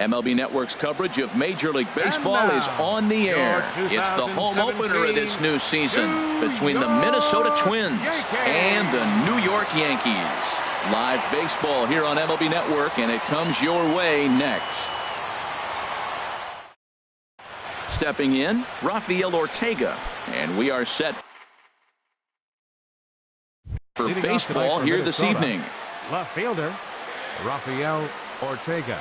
MLB Network's coverage of Major League Baseball is on the air. It's the home opener of this new season between the Minnesota Twins and the New York Yankees. Live baseball here on MLB Network, and it comes your way next. Stepping in, Rafael Ortega, and we are set for baseball here this evening. Left fielder, Rafael Ortega.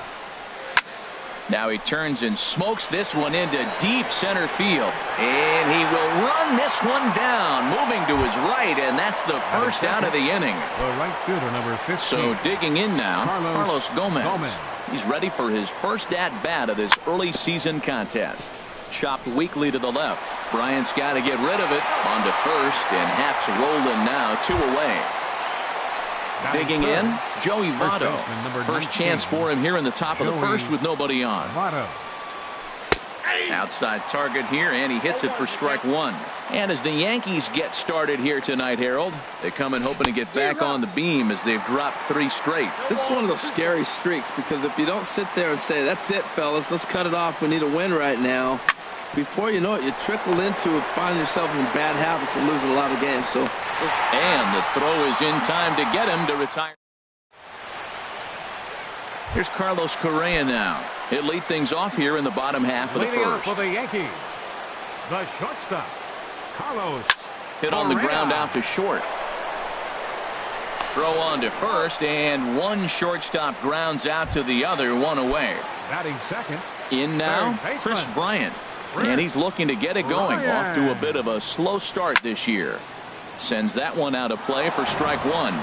Now he turns and smokes this one into deep center field. And he will run this one down, moving to his right, and that's the first out of the inning. The right fielder, number 15. So digging in now, Carlos Gomez. He's ready for his first at-bat of this early season contest. Chopped weakly to the left. Bryant's got to get rid of it. On to first, and Happ's rolling now, 2 away. Digging in, Joey Votto. First chance for him here in the top of the first with nobody on. Outside target here, and he hits it for strike 1. And as the Yankees get started here tonight, Harold, they come in hoping to get back on the beam as they've dropped 3 straight. This is one of those scary streaks, because if you don't sit there and say, that's it, fellas, let's cut it off, we need a win right now, before you know it, you trickle into finding yourself in bad habits and losing a lot of games. And the throw is in time to get him to retire. Here's Carlos Correa now. He'll lead things off here in the bottom half of the first. For the Yankees, the shortstop, Carlos. Hit on the ground out to short. Throw on to first, and one shortstop grounds out to the other, 1 away. Batting second. In now, Chris Bryant. And he's looking to get it going. Off to a bit of a slow start this year. Sends that one out of play for strike 1.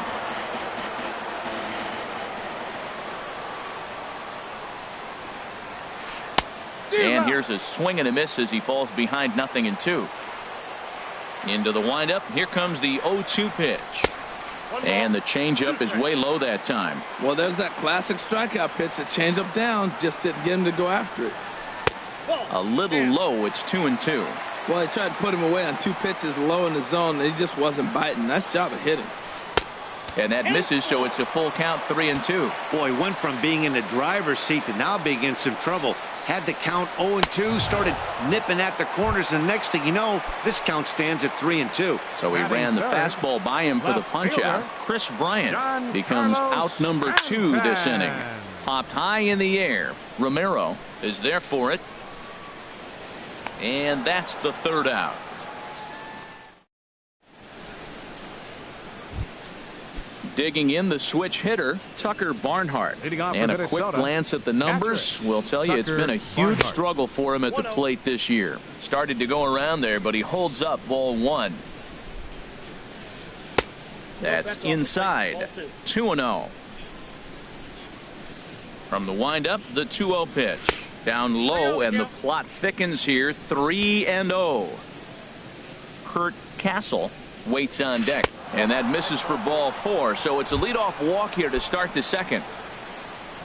And here's a swing and a miss as he falls behind 0-2. Into the windup. Here comes the 0-2 pitch. And the changeup is way low that time. Well, there's that classic strikeout pitch. The changeup down just didn't get him to go after it. A little low. It's 2-2. Well, they tried to put him away on 2 pitches low in the zone, and he just wasn't biting. Nice job of hitting. And that misses, so it's a full count, 3-2. Boy, went from being in the driver's seat to now being in some trouble. Had the count 0-2, started nipping at the corners, and next thing you know, this count stands at 3-2. So he ran the fastball by him for the punch-out. Chris Bryant becomes out number 2 this inning. Popped high in the air. Romero is there for it. And that's the 3rd out. Digging in, the switch hitter, Tucker Barnhart. And a quick glance at the numbers will tell you it's been a huge struggle for him at the plate this year. Started to go around there, but he holds up, ball 1. That's inside. 2-0. From the windup, the 2-0 pitch. Down low, and the plot thickens here. 3-0. Kurt Castle waits on deck, and that misses for ball 4. So it's a leadoff walk here to start the second.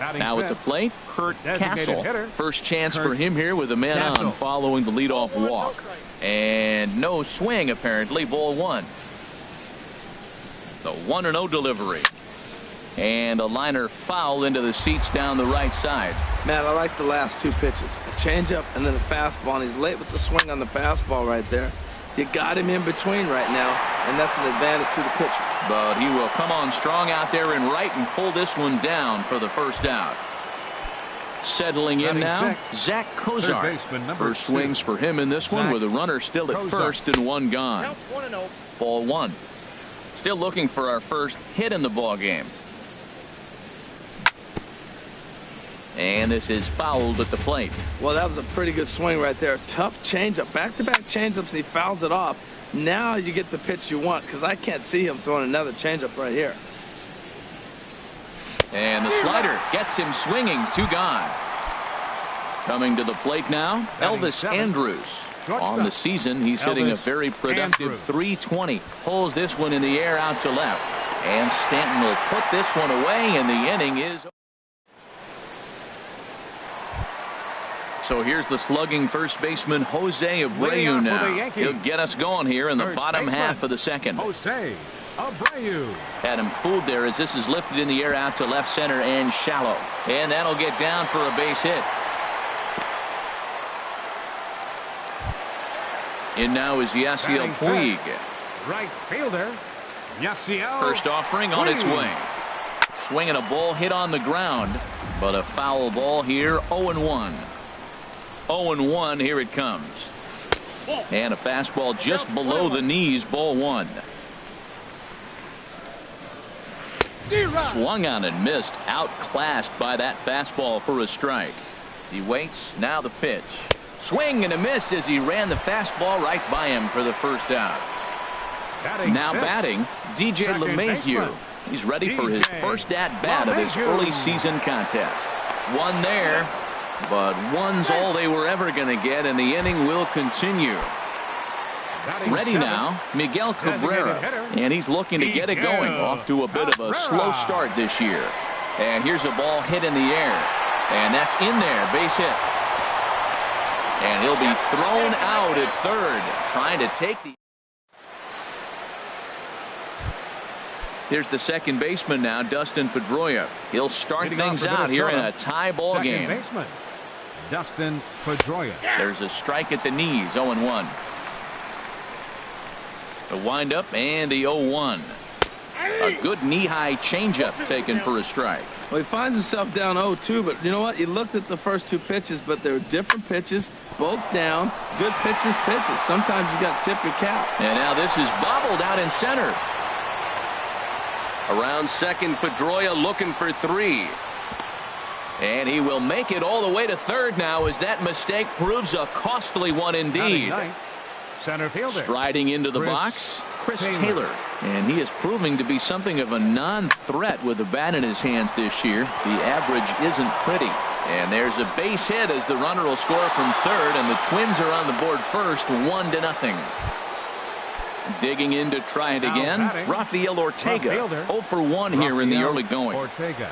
Now at the plate, Kurt Castle. First chance for him here with a man on following the leadoff walk. And no swing, apparently. Ball 1. The 1-0 delivery. And a liner foul into the seats down the right side. Matt, I like the last 2 pitches. A changeup and then a fastball, and he's late with the swing on the fastball right there. You got him in between right now, and that's an advantage to the pitcher. But he will come on strong out there in right and pull this one down for the first out. Settling in now, Zach Cozart. First swings for him in this one with a runner still at first and 1 gone. Ball 1. Still looking for our first hit in the ball game. And this is fouled at the plate. Well, that was a pretty good swing right there. Tough changeup. Back-to-back changeups, and he fouls it off. Now you get the pitch you want, because I can't see him throwing another changeup right here. And the slider gets him swinging. 2 gone. Coming to the plate now, Elvis Andrus. On the season, he's hitting a very productive .320. Pulls this one in the air out to left. And Stanton will put this one away, and the inning is. So here's the slugging first baseman Jose Abreu now. He'll get us going here in the bottom half of the second. Jose Abreu. Had him fooled there as this is lifted in the air out to left center and shallow. And that'll get down for a base hit. In now is Yasiel Puig. Right fielder. Yasiel. First offering on its way. Swinging a ball hit on the ground, but a foul ball here. 0-1. 0-1. Here it comes. And a fastball just below the knees. Ball one. Swung on and missed. Outclassed by that fastball for a strike. He waits. Now the pitch. Swing and a miss as he ran the fastball right by him for the first out. Now batting, DJ LeMahieu. He's ready for his first at-bat of his early season contest. One there, but one's all they were ever going to get, and the inning will continue. Ready now, Miguel Cabrera, and he's looking to get it going. Off to a bit of a slow start this year. And here's a ball hit in the air, and that's in there, base hit. And he'll be thrown out at third, trying to take the... Here's the second baseman now, Dustin Pedroia. He'll start things out here in a tie ball game. Baseman, Dustin Pedroia. There's a strike at the knees, 0-1. The windup and the 0-1. A good knee-high changeup taken for a strike. Well, he finds himself down 0-2, but you know what? He looked at the first two pitches, but they were different pitches, both down. Good pitches. Sometimes you got to tip your cap. And now this is bobbled out in center. Around second, Pedroia looking for three. And he will make it all the way to third now as that mistake proves a costly one indeed. Center fielder. Striding into the box, Chris Taylor. And he is proving to be something of a non-threat with the bat in his hands this year. The average isn't pretty. And there's a base hit as the runner will score from third, and the Twins are on the board first, 1-0. Digging in to try it again, Rafael Ortega. 0-for-1 here in the early going. Ortega.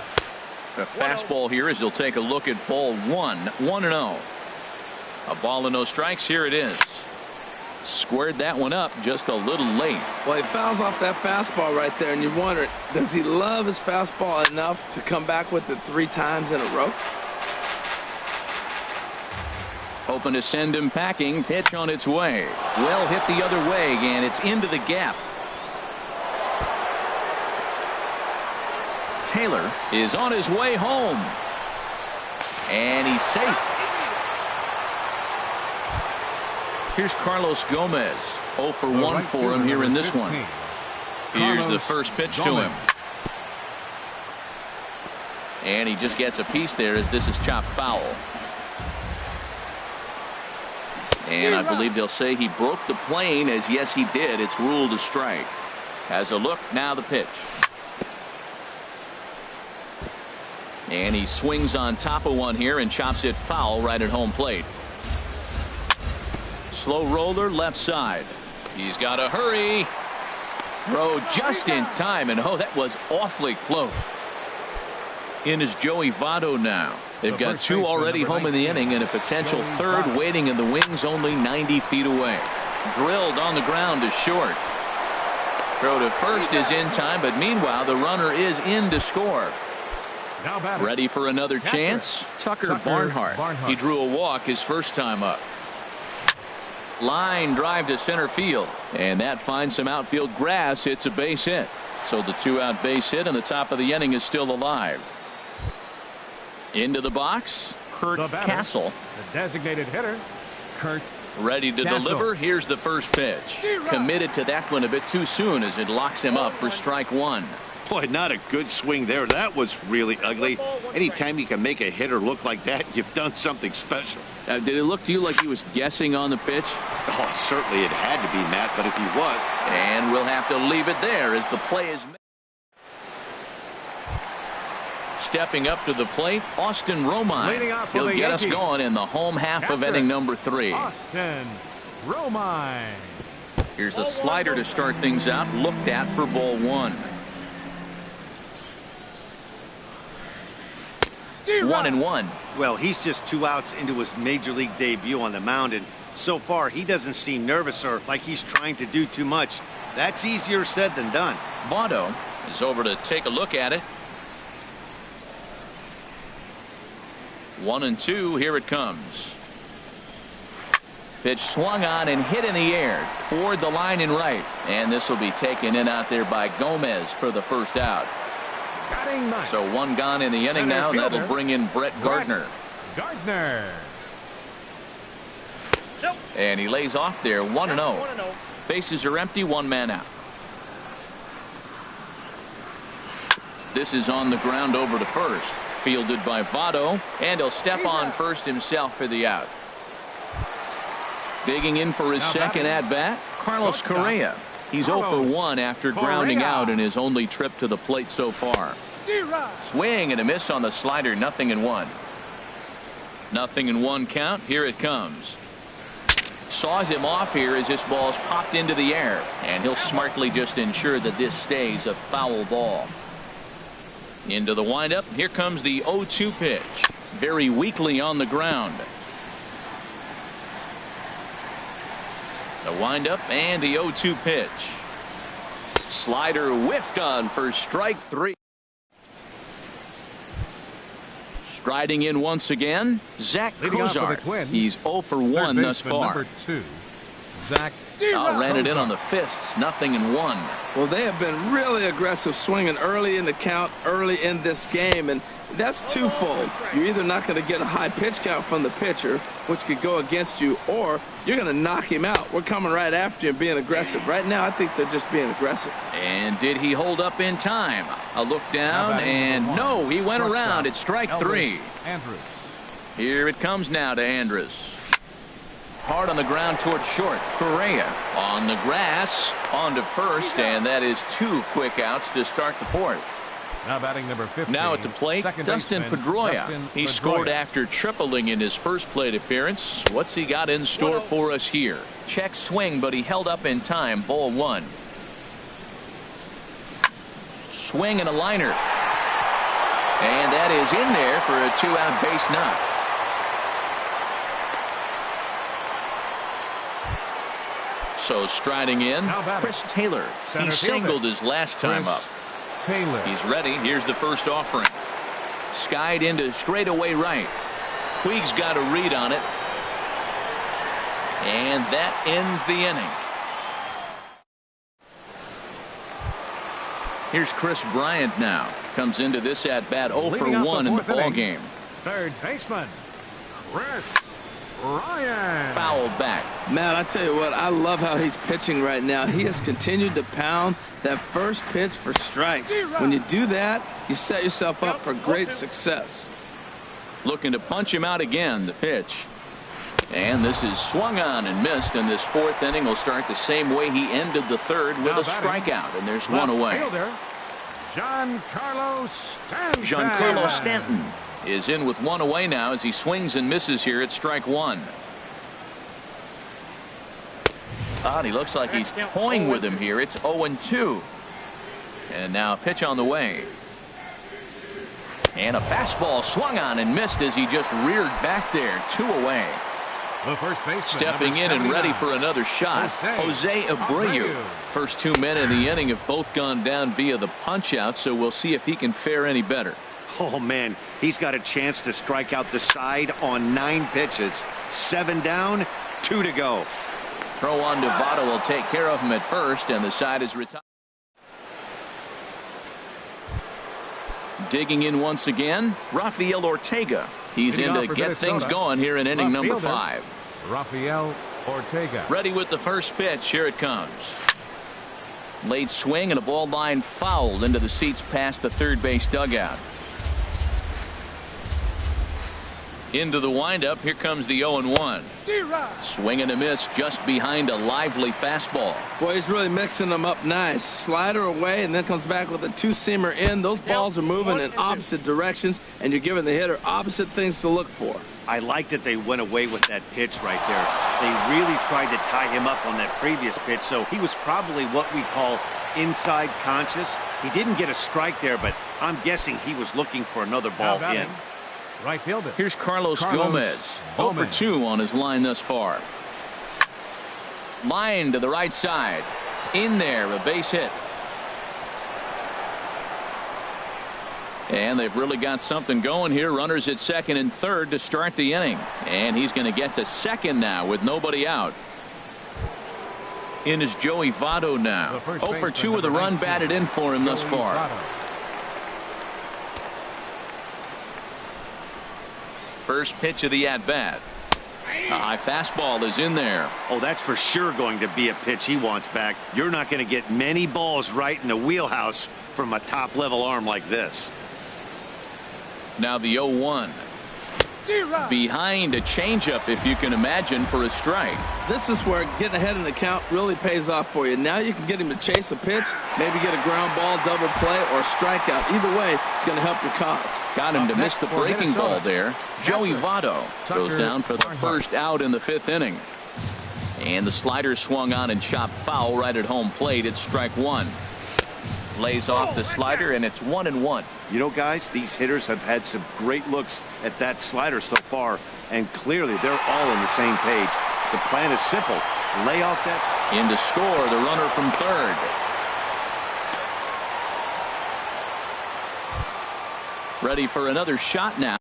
A fastball here as he'll take a look at ball one. 1-0. A ball and no strikes. Here it is. Squared that one up just a little late. Well, he fouls off that fastball right there, and you wonder, does he love his fastball enough to come back with it 3 times in a row? Hoping to send him packing. Pitch on its way. Well hit the other way, and it's into the gap. Taylor is on his way home. And he's safe. Here's Carlos Gomez. 0-for-1 for him here in this one. Here's the first pitch to him. And he just gets a piece there as this is chopped foul. And I believe they'll say he broke the plane, as yes he did. It's ruled a strike. Has a look, now the pitch. And he swings on top of one here and chops it foul right at home plate. Slow roller left side. He's got to hurry. Throw just in time, and oh, that was awfully close. In is Joey Votto now. They've got 2 already home in the inning, and a potential third waiting in the wings only 90 feet away. Drilled on the ground to short. Throw to first is in time, but meanwhile the runner is in to score. Ready for another chance? Tucker Barnhart. He drew a walk his first time up. Line drive to center field, and that finds some outfield grass. It's a base hit. So the 2-out base hit, and the top of the inning is still alive. Into the box, Kurt Castle. The designated hitter, Kurt ready to deliver. Here's the first pitch. Committed to that one a bit too soon as it locks him up for strike one. Boy, not a good swing there. That was really ugly. Anytime you can make a hitter look like that, you've done something special. Did it look to you like he was guessing on the pitch? Oh, certainly it had to be, Matt, but if he was. And we'll have to leave it there as the play is made. Stepping up to the plate, Austin Romine. He'll get us going in the home half of inning number 3. Austin Romine. Here's a slider to start things out, looked at for ball 1. 1-1. Well, he's just 2 outs into his major league debut on the mound, and so far he doesn't seem nervous or like he's trying to do too much. That's easier said than done. Votto is over to take a look at it. 1-2. Here it comes. Pitch swung on and hit in the air toward the line and right. And this will be taken in out there by Gomez for the first out. So one gone in the inning now, and that'll bring in Brett Gardner. And he lays off there, 1-0. Bases are empty, one man out. This is on the ground over to first. Fielded by Votto, and he'll step on first himself for the out. Digging in for his second at-bat, Carlos Correa. He's 0 for 1 after grounding out in his only trip to the plate so far. Swing and a miss on the slider, 0-1. 0-1 count. Here it comes. Saws him off here as this ball's popped into the air, and he'll smartly just ensure that this stays a foul ball. Into the windup. Here comes the 0-2 pitch. Very weakly on the ground. The windup and the 0-2 pitch. Slider whiffed on for strike 3. Striding in once again, Zach Cozart. He's 0 for 1 thus far. Zach ran it in on the fists, 0-1. Well, they have been really aggressive swinging early in the count, early in this game, and that's twofold. You're either not going to get a high pitch count from the pitcher, which could go against you, or you're going to knock him out. We're coming right after you and being aggressive. Right now, I think they're just being aggressive. And did he hold up in time? A look down, and no, he went around. It's strike 3. Here it comes now to Andrus. Hard on the ground toward short. Correa on the grass, on to first, and that is 2 quick outs to start the 4th. Now batting number 15. Now at the plate, Dustin Pedroia. He scored after tripling in his first plate appearance. What's he got in store for us here? Check swing, but he held up in time. Ball 1. Swing and a liner. And that is in there for a 2-out base knock. So striding in, Chris Taylor. He singled his last time up. He's ready. Here's the first offering. Skied into straightaway right. Puig's got a read on it. And that ends the inning. Here's Chris Bryant now. Comes into this at-bat 0 for 1 in the ballgame. Third baseman, Chris Bryant. Fouled back. Man, I tell you what, I love how he's pitching right now. He has continued to pound that first pitch for strikes. When you do that, you set yourself up for great success. Looking to punch him out again. The pitch. And this is swung on and missed, and this 4th inning will start the same way he ended the 3rd with a strikeout, and there's one away. Giancarlo Stanton is in with one away now as he swings and misses here at strike 1. And he looks like he's toying with him here. It's 0-2. And now a pitch on the way. And a fastball swung on and missed as he just reared back there. 2 away. The first baseman, stepping in and ready for another shot, Jose Abreu. First 2 men in the inning have both gone down via the punch out, so we'll see if he can fare any better. Oh man, he's got a chance to strike out the side on 9 pitches. 7 down, 2 to go. Throw on to Votto will take care of him at first, and the side is retired. Digging in once again, Rafael Ortega. He's in to get things going here in inning number 5. Rafael Ortega. Ready with the first pitch. Here it comes. Late swing and a ball line fouled into the seats past the third base dugout. Into the windup. Here comes the 0-1. Swing and a miss just behind a lively fastball. Boy, he's really mixing them up nice. Slider away and then comes back with a 2-seamer in. Those balls are moving in opposite directions, and you're giving the hitter opposite things to look for. I like that they went away with that pitch right there. They really tried to tie him up on that previous pitch, so he was probably what we call inside conscious. He didn't get a strike there, but I'm guessing he was looking for another ball in. Right fielder. Here's Carlos Gomez. 0 for 2 on his line thus far. Line to the right side. In there, a base hit. And they've really got something going here. Runners at second and third to start the inning. And he's going to get to second now with nobody out. In is Joey Votto now. 0 for 2 with a run batted in for him thus far. First pitch of the at-bat. A high fastball is in there. Oh, that's for sure going to be a pitch he wants back. You're not going to get many balls right in the wheelhouse from a top-level arm like this. Now the 0-1. Behind a changeup, if you can imagine, for a strike. This is where getting ahead in the count really pays off for you. Now you can get him to chase a pitch, maybe get a ground ball, double play, or strikeout. Either way, it's going to help your cause. Got him to miss the breaking ball there. Joey Votto goes down for the first out in the 5th inning. And the slider swung on and chopped foul right at home plate. It's strike 1. Lays off the slider, and it's 1-1. You know, guys, these hitters have had some great looks at that slider so far, and clearly they're all on the same page. The plan is simple. Lay off that. In to score, the runner from third. Ready for another shot now.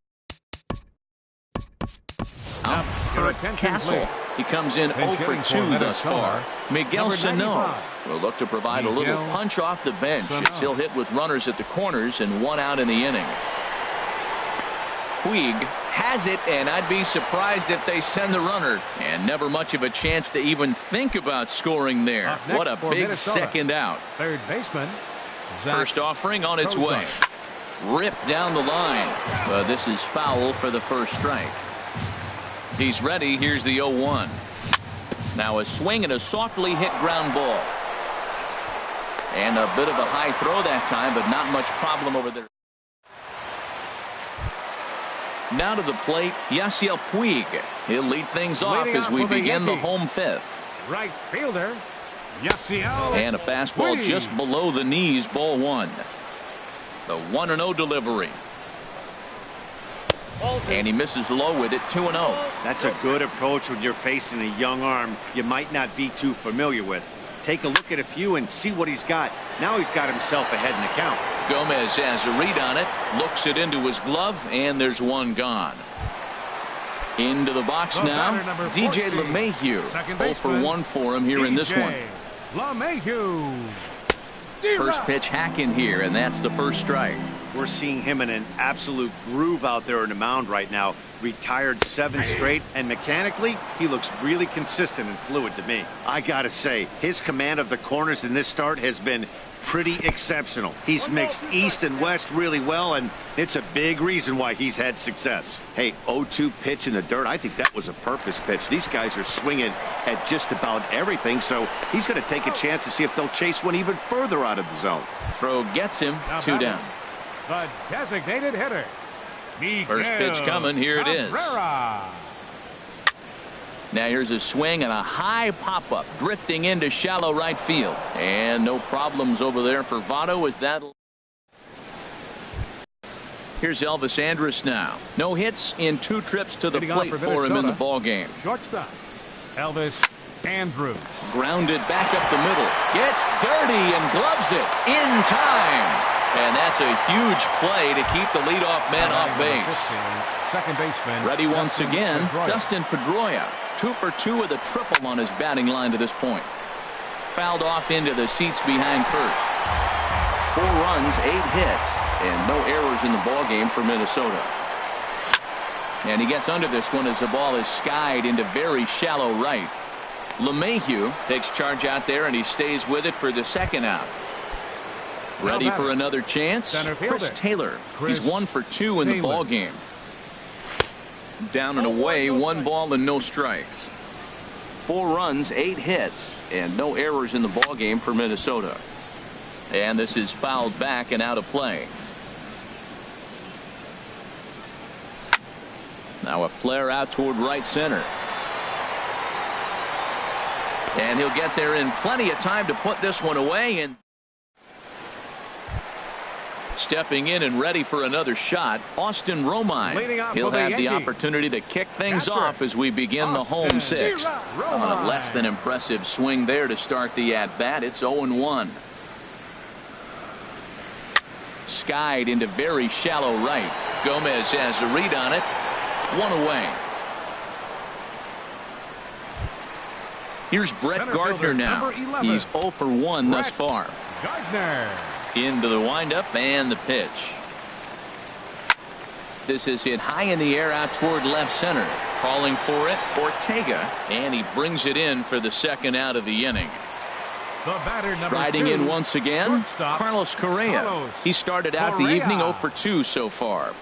Out for Castle. He comes in 0 for 2 thus far. Miguel Sano will look to provide a little punch off the bench as he'll hit with runners at the corners and 1 out in the inning. Puig has it, and I'd be surprised if they send the runner. And never much of a chance to even think about scoring there. What a big second out. Third baseman. First offering on its way. Ripped down the line. But this is foul for the first strike. He's ready. Here's the 0-1. Now a swing and a softly hit ground ball. And a bit of a high throw that time, but not much problem over there. Now to the plate, Yasiel Puig. He'll lead things off as we begin the home 5th. Right fielder, Yasiel. And a fastball Puig. just below the knees, ball 1. The 1-0 delivery. And he misses low with it, 2-0. That's a good approach when you're facing a young arm you might not be too familiar with. Take a look at a few and see what he's got. Now he's got himself ahead in the count. Gomez has a read on it, looks it into his glove, and there's 1 gone. Into the box now, DJ LeMahieu. 0 for 1 for him here in this one. LeMahieu. First pitch hack in here, and that's the first strike. We're seeing him in an absolute groove out there on the mound right now. Retired 7 straight, and mechanically, he looks really consistent and fluid to me. I gotta say, his command of the corners in this start has been pretty exceptional. He's mixed east and west really well, and it's a big reason why he's had success. Hey, 0-2 pitch in the dirt, I think that was a purpose pitch. These guys are swinging at just about everything, so he's going to take a chance to see if they'll chase one even further out of the zone. Throw gets him, 2 down. The designated hitter. First pitch coming, here it is. Now here's a swing and a high pop-up drifting into shallow right field. And no problems over there for Votto as that. Here's Elvis Andrus now. No hits in 2 trips to the plate for him in the ball game. Shortstop Elvis Andrus. Grounded back up the middle. Gets dirty and gloves it in time. And that's a huge play to keep the leadoff man off base. Second baseman. Ready once again, Dustin Pedroia. 2 for 2 with a triple on his batting line to this point. Fouled off into the seats behind first. 4 runs, 8 hits, and no errors in the ball game for Minnesota. And he gets under this one as the ball is skied into very shallow right. LeMahieu takes charge out there, and he stays with it for the second out. Ready for another chance? Chris Taylor. He's 1 for 2 in the ball game. Down and away, 1 ball and no strikes. 4 runs, 8 hits, and no errors in the ball game for Minnesota. And this is fouled back and out of play. Now a flare out toward right center. And he'll get there in plenty of time to put this one away. And stepping in and ready for another shot, Austin Romine. He'll have the opportunity to kick things off as we begin the home 6th. On a less than impressive swing there to start the at-bat. It's 0-1. skied into very shallow right. Gomez has a read on it. One away. Here's Brett Gardner now. He's 0 for 1 thus far. Gardner. Into the windup and the pitch. This is hit high in the air out toward left center. Calling for it, Ortega, and he brings it in for the second out of the inning. The batter, number Riding 2, in once again, shortstop, Carlos Correa. He started out the evening 0 for 2 so far.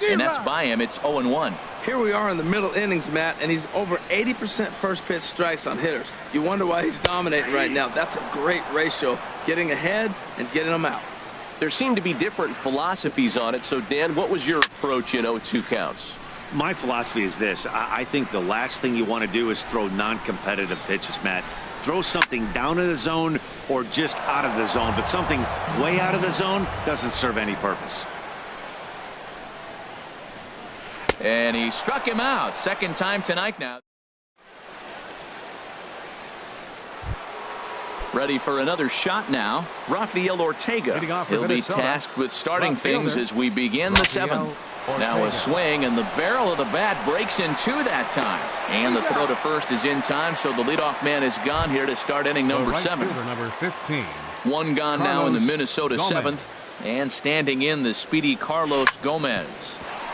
And that's by him. It's 0 and 1. Here we are in the middle innings, Matt, and he's over 80% first pitch strikes on hitters. You wonder why he's dominating right now. That's a great ratio, getting ahead and getting them out. There seem to be different philosophies on it. So, Dan, what was your approach in 0-2 counts? My philosophy is this. I think the last thing you want to do is throw non-competitive pitches, Matt. Throw something down in the zone or just out of the zone, but something way out of the zone doesn't serve any purpose. And he struck him out. Second time tonight now. Ready for another shot now. Rafael Ortega. He'll be tasked with starting things as we begin the seventh. Now a swing, and the barrel of the bat breaks in two that time. And the throw to first is in time, so the leadoff man is gone here to start inning number 7. Number 15. One gone now in the Minnesota seventh. And standing in, the speedy Carlos Gomez.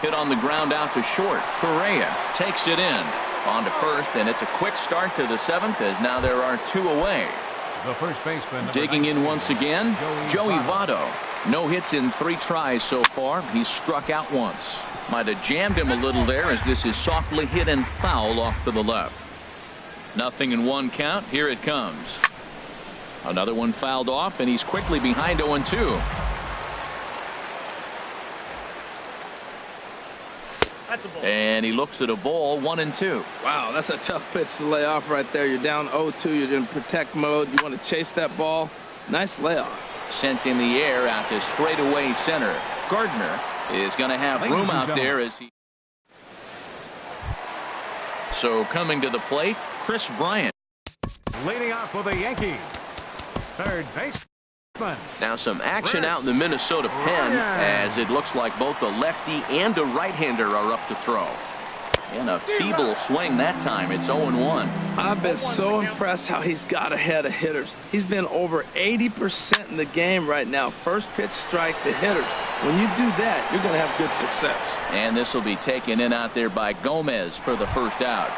Hit on the ground out to short. Correa takes it in. On to first, and it's a quick start to the seventh as now there are 2 away. The first baseman. Digging in once again, Joey Votto. No hits in 3 tries so far. He's struck out once. Might have jammed him a little there as this is softly hit and foul off to the left. Nothing in 1 count. Here it comes. Another one fouled off, and he's quickly behind 0-2. And he looks at a ball, 1-2. Wow, that's a tough pitch to lay off right there. You're down 0-2. You're in protect mode. You want to chase that ball. Nice layoff. Sent in the air out to straightaway center. Gardner is going to have room out there as he. So coming to the plate, Chris Bryant. Leading off for the Yankees. Third base. Now some action out in the Minnesota pen as it looks like both a lefty and a right-hander are up to throw. And a feeble swing that time. It's 0-1. I've been so impressed how he's got ahead of hitters. He's been over 80% in the game right now. First pitch strike to hitters. When you do that, you're going to have good success. And this will be taken in out there by Gomez for the first out.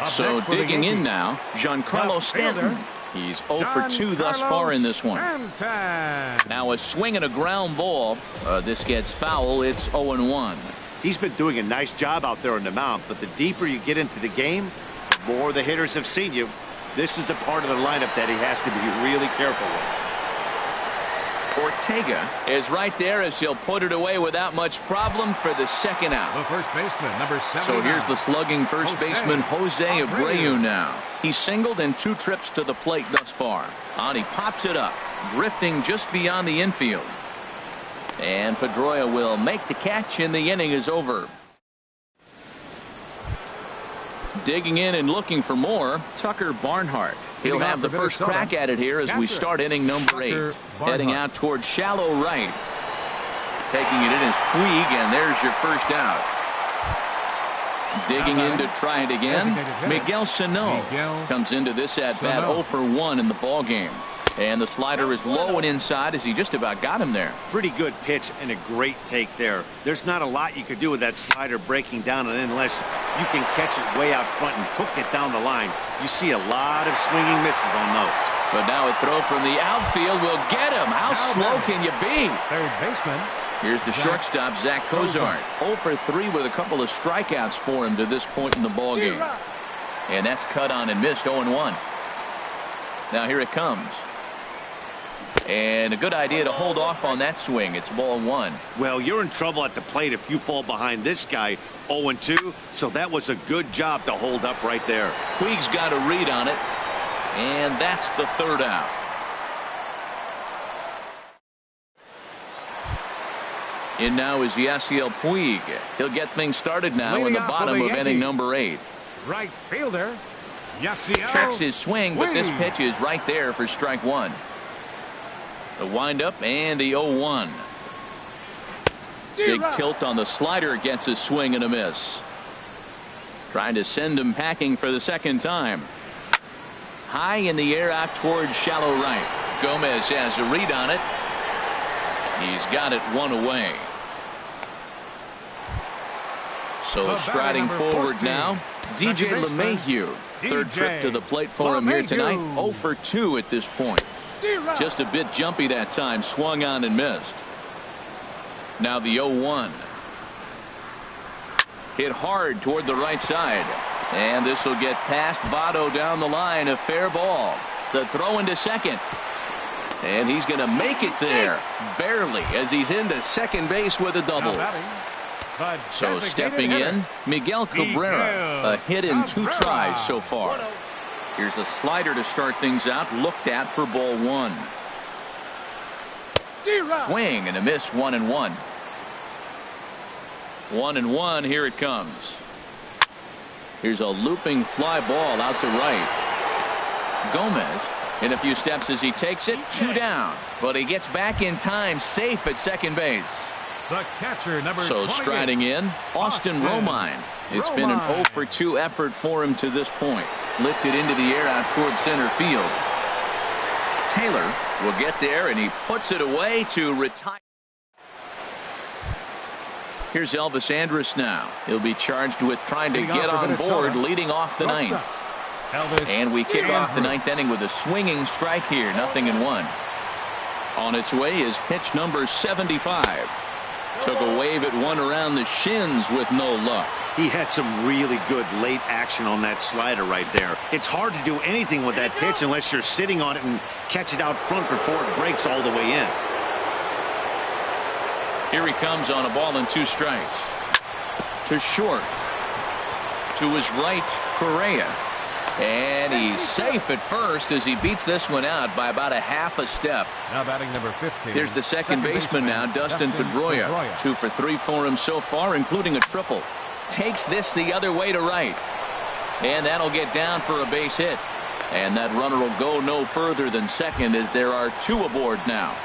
So digging in now, Giancarlo Stanton. He's 0 for 2 thus far in this one. Now a swing and a ground ball. This gets foul. It's 0-1. He's been doing a nice job out there on the mound, but the deeper you get into the game, the more the hitters have seen you. This is the part of the lineup that he has to be really careful with. Ortega is right there as he'll put it away without much problem for the second out. The first baseman, number 7. So here's the slugging first baseman, Jose Abreu now. He's singled in 2 trips to the plate thus far. And he pops it up, drifting just beyond the infield. And Pedroia will make the catch, and the inning is over. Digging in and looking for more, Tucker Barnhart. He'll have the first crack at it here as we start inning number 8. Heading out towards shallow right. Taking it in is Puig, and there's your first out. Digging in to try it again, Miguel Sano comes into this at-bat 0 for 1 in the ballgame. And the slider is low and inside as he just about got him there. Pretty good pitch and a great take there. There's not a lot you could do with that slider breaking down, and unless you can catch it way out front and hook it down the line, you see a lot of swinging misses on those. But now a throw from the outfield will get him. How slow can you be? Third baseman. Here's the shortstop, Zach Cozart. 0 for 3 with a couple of strikeouts for him to this point in the ballgame. And that's cut on and missed, 0-1. Now here it comes. And a good idea to hold off on that swing. It's ball 1. Well, you're in trouble at the plate if you fall behind this guy 0-2. So that was a good job to hold up right there. Puig's got a read on it. And that's the third out. In now is Yasiel Puig. He'll get things started now in the bottom of inning number 8. Right fielder, Yasiel. Checks his swing, but this pitch is right there for strike 1. The windup and the 0-1. Big tilt on the slider, gets a swing and a miss. Trying to send him packing for the second time. High in the air out towards shallow right. Gomez has a read on it. He's got it one away. So striding forward now, DJ LeMahieu. Third trip to the plate for him here tonight. 0 for 2 at this point. Just a bit jumpy that time. Swung on and missed. Now the 0-1. Hit hard toward the right side. And this will get past Votto down the line. A fair ball. The throw into second. And he's going to make it there. Barely, as he's into second base with a double. So stepping in, Miguel Cabrera. A hit in 2 tries so far. Here's a slider to start things out. Looked at for ball 1. Swing and a miss. 1-1. 1-1. Here it comes. Here's a looping fly ball out to right. Gomez in a few steps as he takes it. 2 down, but he gets back in time, safe at second base. The catcher, number so 28. Striding in, Austin Romine. It's been an 0 for 2 effort for him to this point. Lifted into the air out towards center field. Taylor will get there, and he puts it away to retire. Here's Elvis Andrus now. He'll be charged with trying to get on board, leading off the 9th. And we kick off the 9th inning with a swinging strike here. 0-1. On its way is pitch number 75. Took a wave at one around the shins with no luck. He had some really good late action on that slider right there. It's hard to do anything with that pitch unless you're sitting on it and catch it out front before it breaks all the way in. Here he comes on a ball and 2 strikes. To short. To his right, Correa. And he's safe at first as he beats this one out by about a half a step. Now batting number 15. Here's the second baseman now, Dustin Pedroia. 2 for 3 for him so far, including a triple. Takes this the other way to right. And that'll get down for a base hit. And that runner will go no further than second as there are 2 aboard now.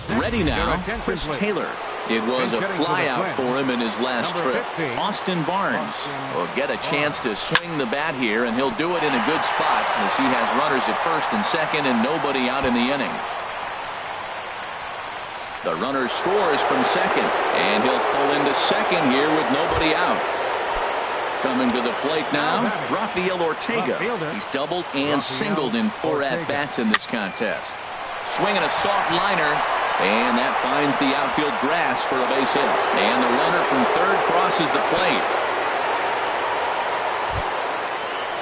Ready now, Chris Taylor. It was a flyout for him in his last trip. Austin Barnes will get a chance to swing the bat here, and he'll do it in a good spot as he has runners at first and second and nobody out in the inning. The runner scores from second, and he'll pull into second here with nobody out. Coming to the plate now, Rafael Ortega. He's doubled and singled in 4 at-bats in this contest. Swinging a soft liner. And that finds the outfield grass for a base hit. And the runner from third crosses the plate.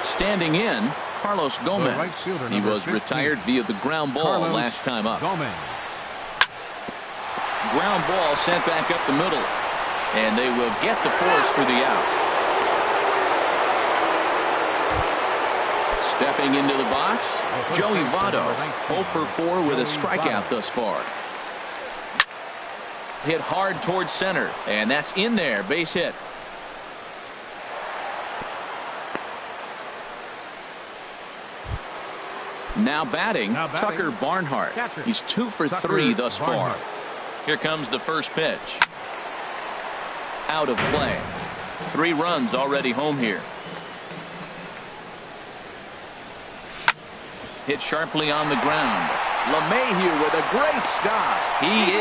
Standing in, Carlos Gomez. He was retired via the ground ball last time up. Ground ball sent back up the middle. And they will get the force for the out. Stepping into the box, Joey Votto. 0 for 4 with a strikeout thus far. Hit hard towards center, and that's in there. Base hit. Now batting, Tucker Barnhart. He's 2 for 3 thus far. Here comes the first pitch. Out of play. 3 runs already home here. Hit sharply on the ground. LeMahieu with a great stop. He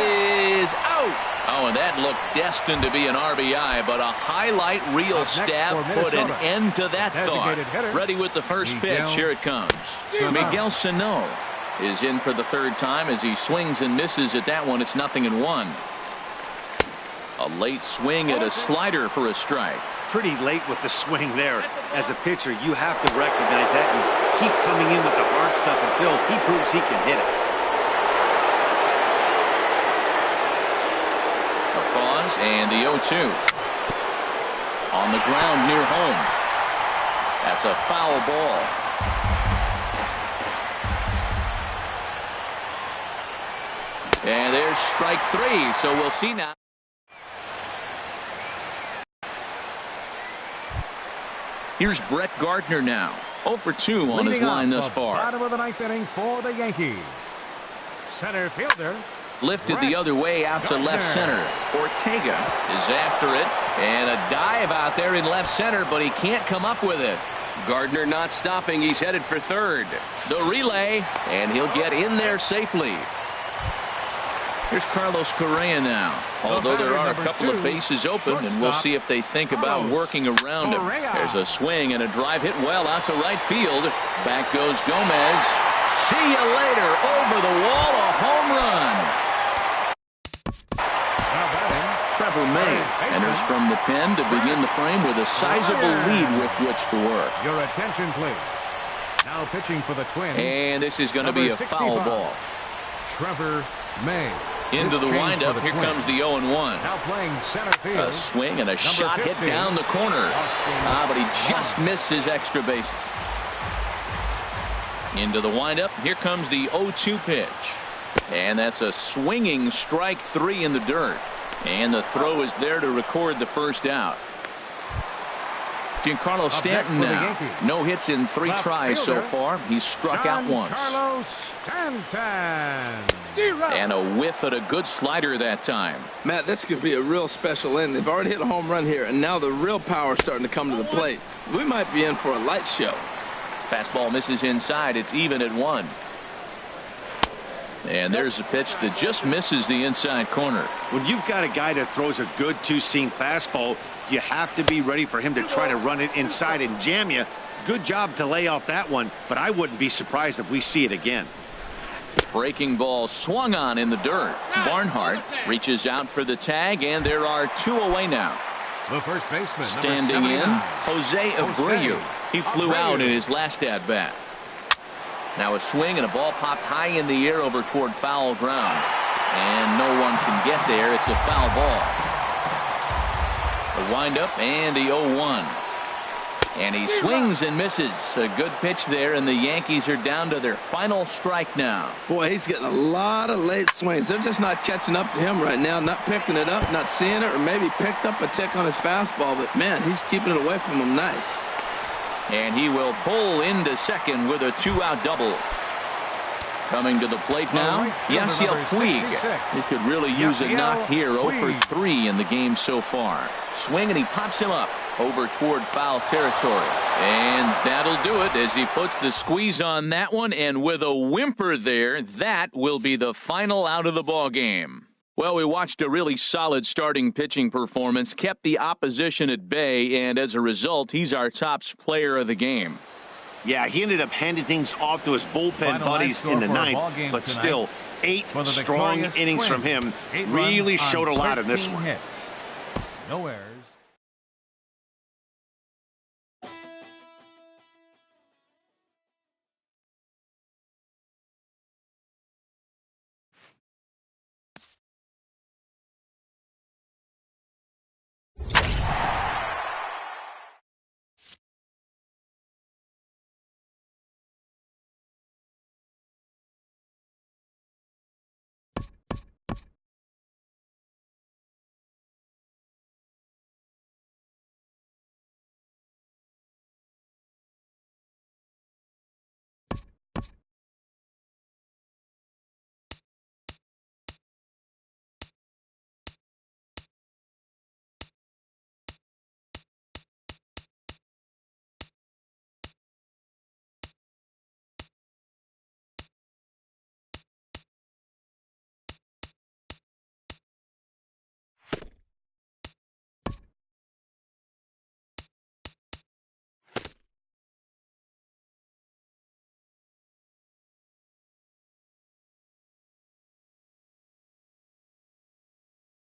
is out. Oh, and that looked destined to be an RBI, but a highlight reel stab put an end to that thought. Ready with the first pitch. Here it comes. Miguel Sano is in for the 3rd time as he swings and misses at that one. It's 0-1. A late swing at a slider for a strike. Pretty late with the swing there. As a pitcher, you have to recognize that and keep coming in with the hard stuff until he proves he can hit it. A pause and the 0-2. On the ground near home. That's a foul ball. And there's strike 3, so we'll see now. Here's Brett Gardner now. 0 for 2 on his line thus far. Bottom of the ninth inning for the Yankees. Center fielder. Lifted the other way out to left center. Ortega is after it. And a dive out there in left center, but he can't come up with it. Gardner not stopping. He's headed for third. The relay, and he'll get in there safely. Here's Carlos Correa now. Although there are a couple of bases open, and we'll see if they think about working around him. There's a swing and a drive hit well out to right field. Back goes Gomez. See you later. Over the wall, a home run. Trevor May enters from the pen to begin the frame with a sizable lead with which to work. Your attention, please. Now pitching for the Twins. And this is going to be a foul ball. Trevor May. Into the windup. Here comes the 0-1. Now playing center field. A swing and a shot hit down the corner. But he just missed his extra bases. Into the windup. Here comes the 0-2 pitch. And that's a swinging strike 3 in the dirt. And the throw is there to record the first out. Giancarlo Stanton now. No hits in 3 tries so far. He's struck out once. Giancarlo Stanton. And a whiff at a good slider that time. Matt, this could be a real special inning. They've already hit a home run here, and now the real power is starting to come to the plate. We might be in for a light show. Fastball misses inside. It's even at 1. And there's a pitch that just misses the inside corner. When you've got a guy that throws a good two-seam fastball, you have to be ready for him to try to run it inside and jam you. Good job to lay off that one, but I wouldn't be surprised if we see it again. Breaking ball swung on in the dirt. Barnhart reaches out for the tag, and there are 2 away now. The first baseman. Standing in, Jose Abreu. He flew out in his last at-bat. Now a swing and a ball popped high in the air over toward foul ground. And no one can get there. It's a foul ball. The windup and the 0-1. And he swings and misses. A good pitch there, and the Yankees are down to their final strike now. Boy, he's getting a lot of late swings. They're just not catching up to him right now, not picking it up, not seeing it, or maybe picked up a tick on his fastball. But, man, he's keeping it away from him nice. And he will pull into second with a 2-out double. Coming to the plate now, Yasiel Puig. He could really use a knock here. 0 for 3 in the game so far. Swing, and he pops him up over toward foul territory. And that'll do it as he puts the squeeze on that one. And with a whimper there, that will be the final out of the ball game. Well, we watched a really solid starting pitching performance, kept the opposition at bay, and as a result, he's our top player of the game. Yeah, he ended up handing things off to his bullpen buddies in the ninth, but still, 8 strong innings from him really showed a lot in this one. No errors.